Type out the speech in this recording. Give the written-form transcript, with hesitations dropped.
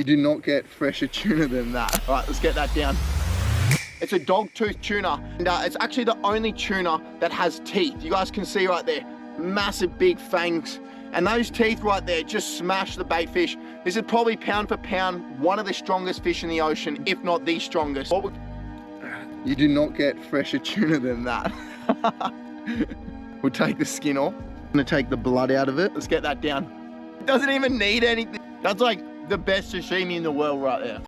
You do not get fresher tuna than that. All right, let's get that down. It's a dog-tooth tuna, and it's actually the only tuna that has teeth. You guys can see right there, massive big fangs. And those teeth right there just smash the bait fish. This is probably pound for pound, one of the strongest fish in the ocean, if not the strongest. You do not get fresher tuna than that. We'll take the skin off. I'm gonna take the blood out of it. Let's get that down. It doesn't even need anything. That's like the best sashimi in the world right there.